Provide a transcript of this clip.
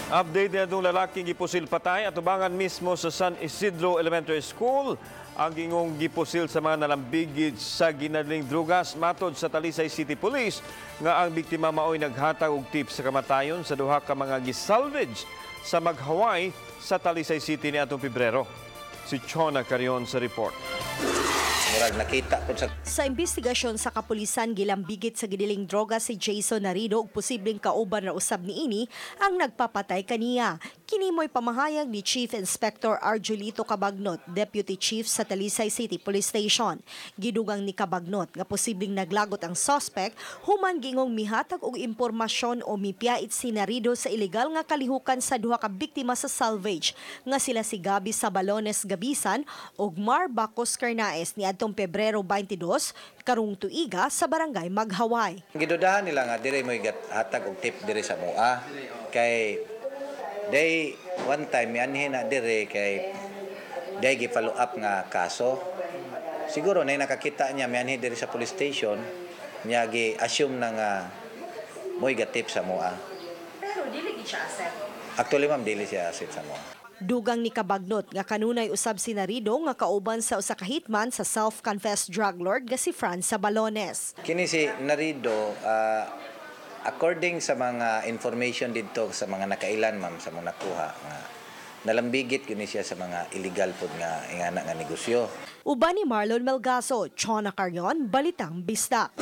Update na itong lalaking gipusil patay at tubangan mismo sa San Isidro Elementary School. Ang gingong gipusil sa mga nalambigid sa ginadling drugas matod sa Talisay City Police nga ang biktima maoy naghatag og tip sa kamatayon sa duha ka mga gisalvage sa Mag-Hawaii sa Talisay City niadtong Pebrero. Si Chona Carion sa report. Murag nakita po Sa investigasyon sa kapulisan, gilambigit sa gidiling droga si Jason Narido ug posibleng kauban na usab niini ang nagpapatay kaniya. Kini mo'y pamahayag ni Chief Inspector Arjulito Cabagnot, Deputy Chief sa Talisay City Police Station. Gidugang ni Cabagnot nga posibleng naglagot ang suspect human gingong mihatag og impormasyon o mipiyait si Narido sa ilegal nga kalihukan sa duha ka biktima sa salvage nga sila si Gabi Sabalones Gabisan ug Mar Bacos Carnaes ni adtong Pebrero 22 karong tuiga sa barangay Mag-Hawaii. Gidudahan nila nga dire mo hatag og tip dire sa moa kay day one time yanhin na dire kay day gi-follow up nga kaso. Siguro na nakakita niya yanhin dire sa police station niya gi-assume na nga mo'y gatip sa moa. Pero dili gid siya asset. Actually ma'am dili siya asset sa moa. Dugang ni Cabagnot nga kanunay usab si Narido nga kauban sa usa ka hitman sa self-confessed drug lord nga si Franz Sabalones. Kini si Narido according sa mga information dito sa mga nakailan ma'am sa mga nakuha nga nalambigit kini siya sa mga illegal pod nga ingana nga negosyo. Uban ni Marlon Melgaso, Chona Carion, Balitang Bisdak.